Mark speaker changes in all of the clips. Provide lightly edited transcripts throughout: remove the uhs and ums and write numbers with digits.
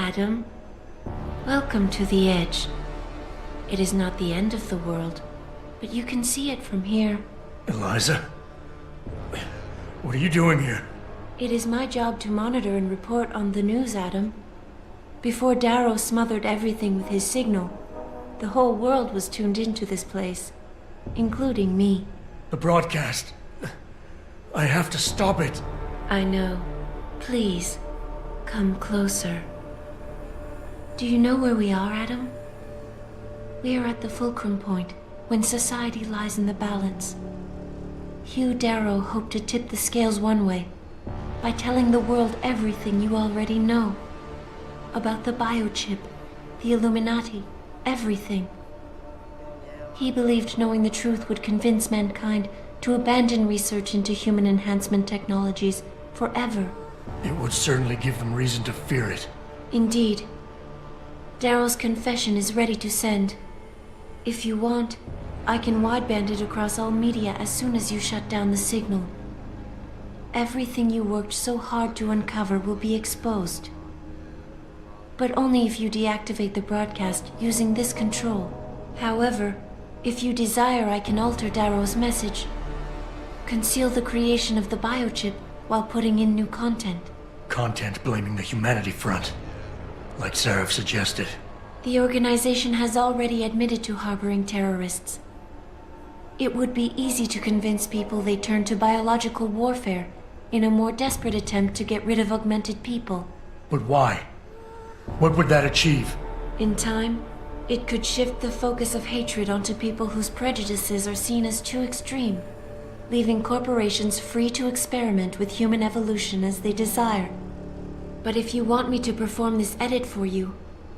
Speaker 1: Adam. Welcome to the edge. It is not the end of the world, but you can see it from here.
Speaker 2: Eliza? What are you doing here?
Speaker 1: It is my job to monitor and report on the news, Adam. Before Darrow smothered everything with his signal, the whole world was tuned into this place, including me.
Speaker 2: The broadcast. I have to stop it.
Speaker 1: I know. Please, come closer. Do you know where we are, Adam? We are at the fulcrum point, when society lies in the balance. Hugh Darrow hoped to tip the scales one way, by telling the world everything you already know. About the biochip, the Illuminati, everything. He believed knowing the truth would convince mankind to abandon research into human enhancement technologies forever.
Speaker 2: It would certainly give them reason to fear it.
Speaker 1: Indeed. Darrow's confession is ready to send. If you want, I can wideband it across all media as soon as you shut down the signal. Everything you worked so hard to uncover will be exposed. But only if you deactivate the broadcast using this control. However, if you desire, I can alter Darrow's message. Conceal the creation of the biochip while putting in new content.
Speaker 2: Content blaming the humanity front, like Seraph suggested.
Speaker 1: The organization has already admitted to harboring terrorists. It would be easy to convince people they turn to biological warfare in a more desperate attempt to get rid of augmented people.
Speaker 2: But why? What would that achieve?
Speaker 1: In time, it could shift the focus of hatred onto people whose prejudices are seen as too extreme, leaving corporations free to experiment with human evolution as they desire. But if you want me to perform this edit for you,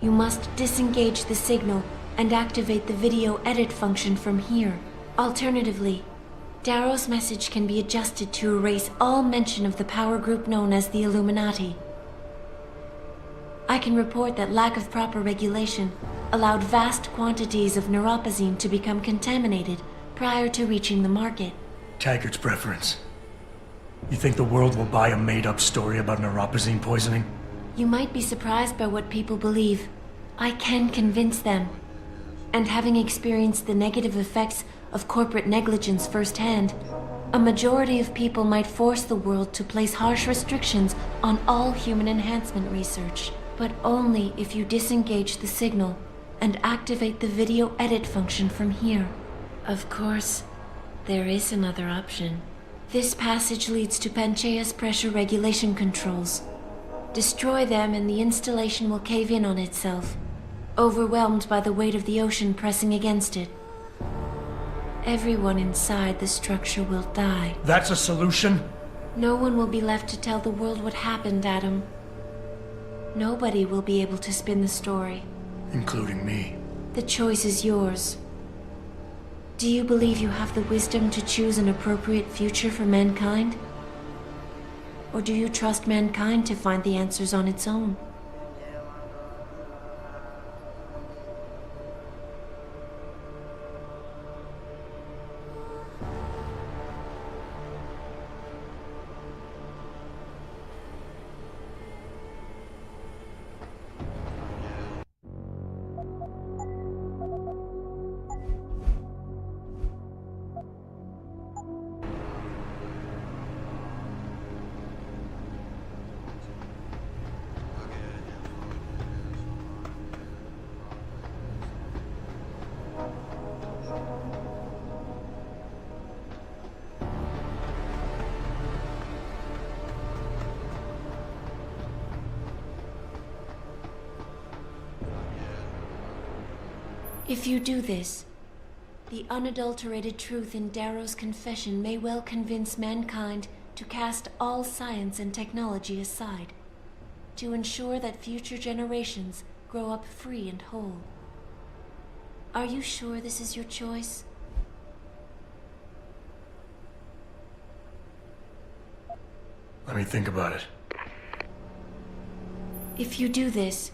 Speaker 1: you must disengage the signal and activate the video edit function from here. Alternatively, Darrow's message can be adjusted to erase all mention of the power group known as the Illuminati. I can report that lack of proper regulation allowed vast quantities of neuropozyne to become contaminated prior to reaching the market.
Speaker 2: Taggart's preference. You think the world will buy a made-up story about neuropozyne poisoning?
Speaker 1: You might be surprised by what people believe. I can convince them. And having experienced the negative effects of corporate negligence firsthand, a majority of people might force the world to place harsh restrictions on all human enhancement research. But only if you disengage the signal and activate the video edit function from here. Of course, there is another option. This passage leads to Panchaea's pressure regulation controls. Destroy them and the installation will cave in on itself, overwhelmed by the weight of the ocean pressing against it. Everyone inside the structure will die.
Speaker 2: That's a solution?
Speaker 1: No one will be left to tell the world what happened, Adam. Nobody will be able to spin the story.
Speaker 2: Including me.
Speaker 1: The choice is yours. Do you believe you have the wisdom to choose an appropriate future for mankind? Or do you trust mankind to find the answers on its own? If you do this, the unadulterated truth in Darrow's confession may well convince mankind to cast all science and technology aside, to ensure that future generations grow up free and whole. Are you sure this is your choice?
Speaker 2: Let me think about it.
Speaker 1: If you do this,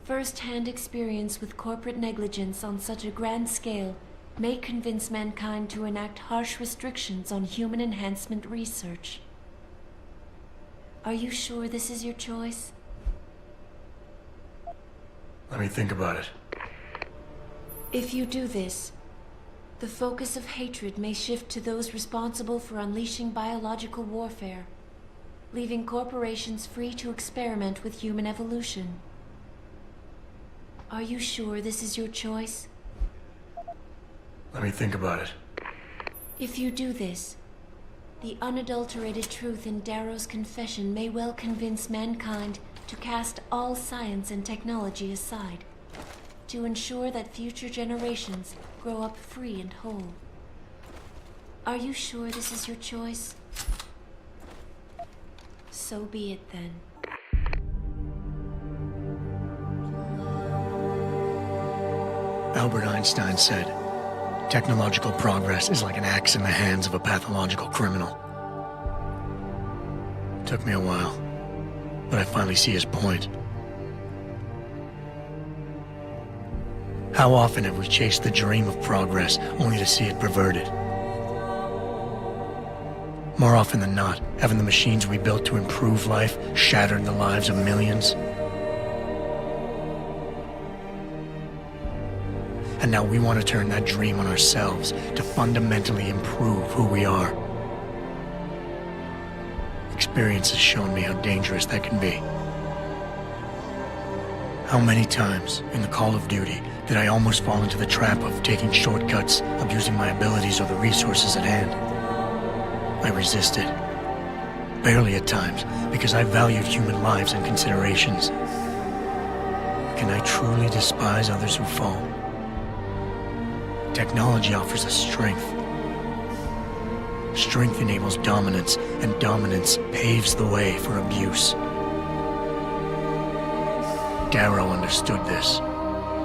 Speaker 1: first-hand experience with corporate negligence on such a grand scale may convince mankind to enact harsh restrictions on human enhancement research. Are you sure this is your choice?
Speaker 2: Let me think about it.
Speaker 1: If you do this, the focus of hatred may shift to those responsible for unleashing biological warfare, leaving corporations free to experiment with human evolution. Are you sure this is your choice?
Speaker 2: Let me think about it.
Speaker 1: If you do this, the unadulterated truth in Darrow's confession may well convince mankind to cast all science and technology aside, to ensure that future generations grow up free and whole. Are you sure this is your choice? So be it then.
Speaker 2: Albert Einstein said, technological progress is like an axe in the hands of a pathological criminal. It took me a while, but I finally see his point. How often have we chased the dream of progress only to see it perverted? More often than not, haven't the machines we built to improve life shattered the lives of millions? And now we want to turn that dream on ourselves to fundamentally improve who we are. Experience has shown me how dangerous that can be. How many times in the Call of Duty did I almost fall into the trap of taking shortcuts, abusing my abilities or the resources at hand? I resisted. Barely at times, because I valued human lives and considerations. Can I truly despise others who fall? Technology offers us strength. Strength enables dominance, and dominance paves the way for abuse. Darrow understood this.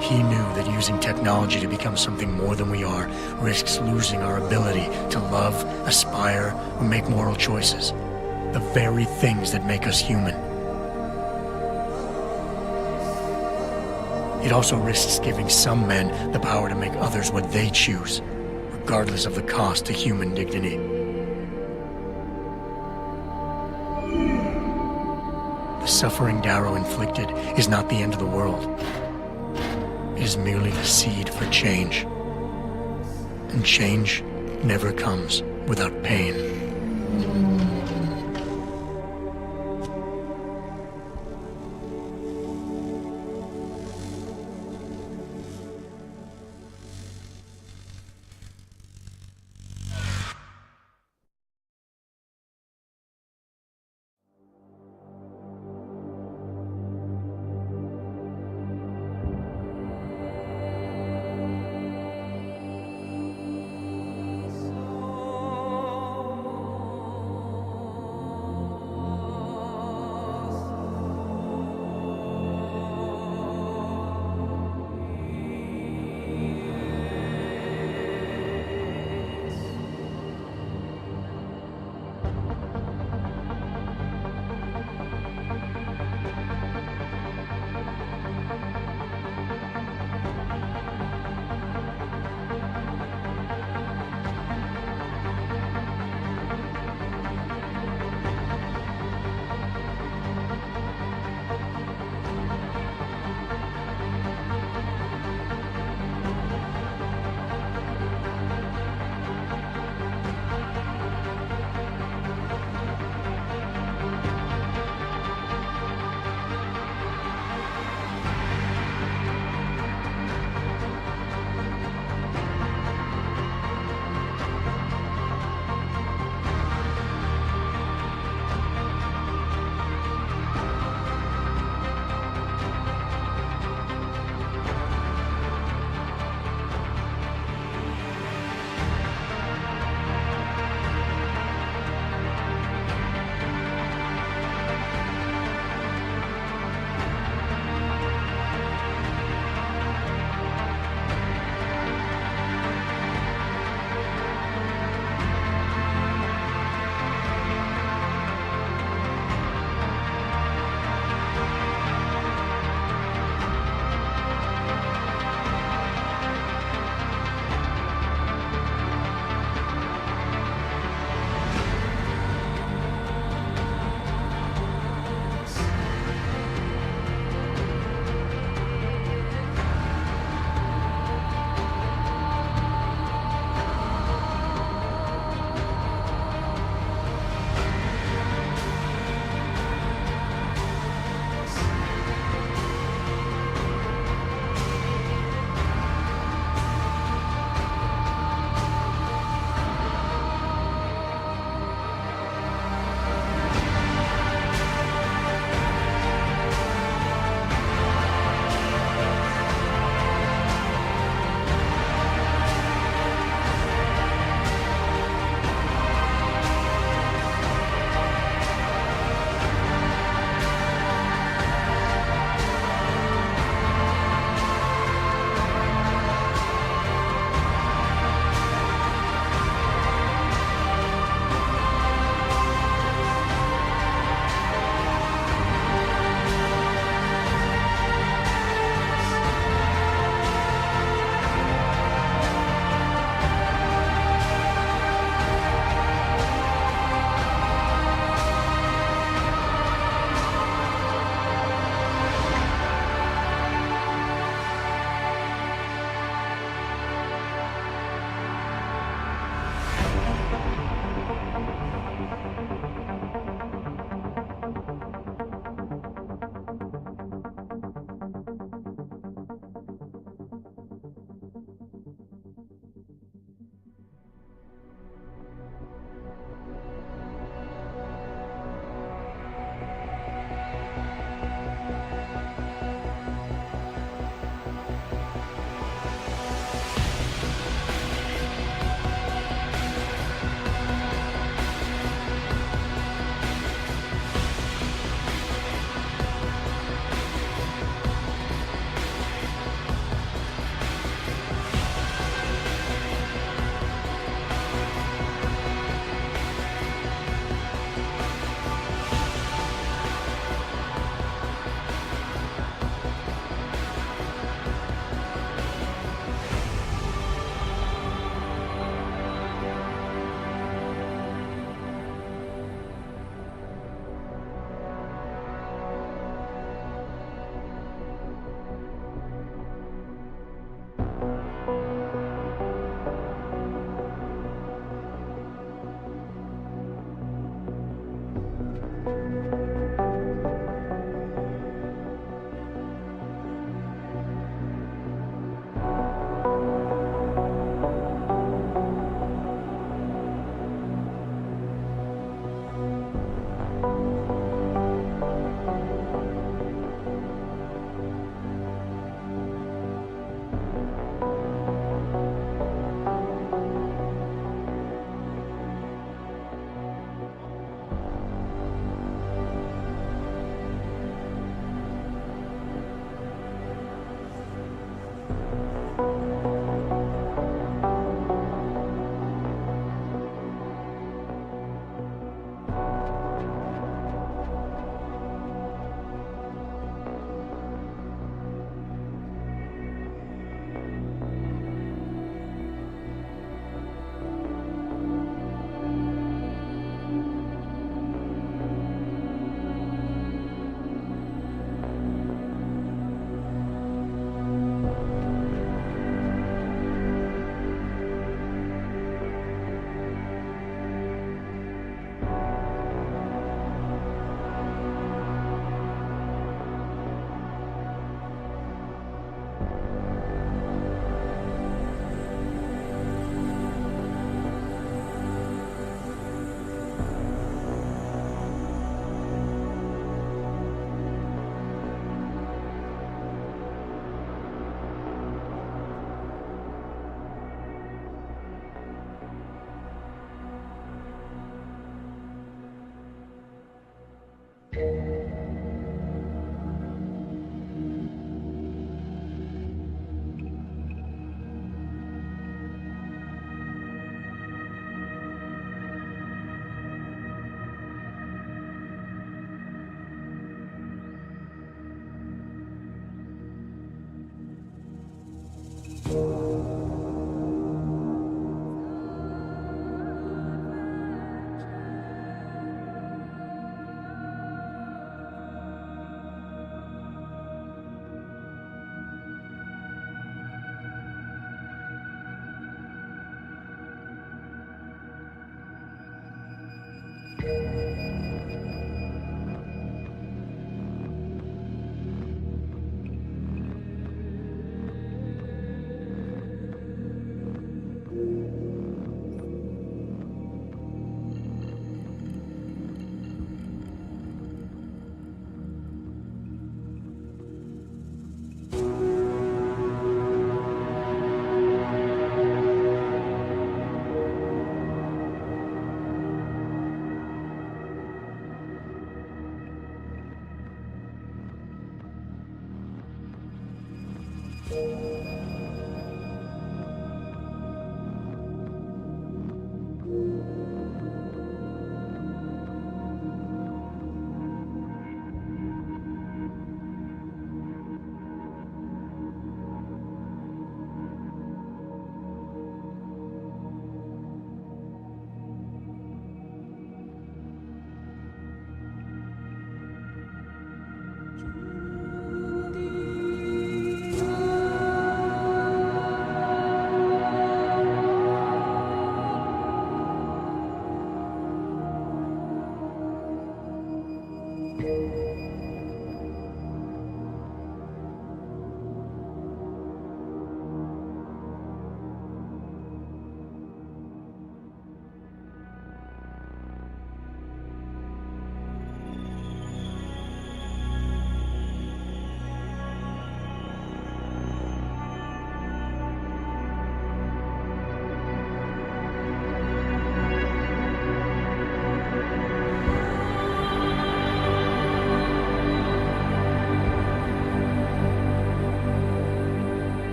Speaker 2: He knew that using technology to become something more than we are risks losing our ability to love, aspire, or make moral choices. The very things that make us human. It also risks giving some men the power to make others what they choose, regardless of the cost to human dignity. The suffering Darrow inflicted is not the end of the world. It is merely the seed for change. And change never comes without pain.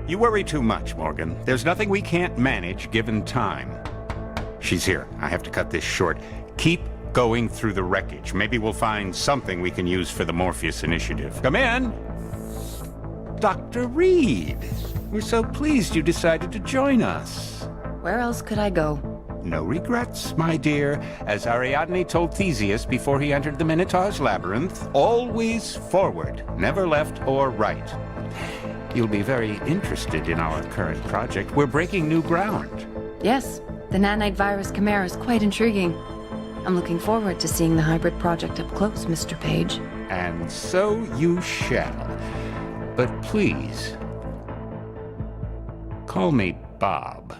Speaker 3: You worry too much, Morgan. There's nothing we can't manage given time. She's here. I have to cut this short. Keep going through the wreckage. Maybe we'll find something we can use for the Morpheus initiative. Come in! Dr. Reed! We're so pleased you decided to join us.
Speaker 4: Where else could I go?
Speaker 3: No regrets, my dear. As Ariadne told Theseus before he entered the Minotaur's labyrinth, always forward, never left or right. You'll be very interested in our current project. We're breaking new ground.
Speaker 4: Yes, the nanite virus chimera is quite intriguing. I'm looking forward to seeing the hybrid project up close, Mr. Page.
Speaker 3: And so you shall. But please, call me Bob.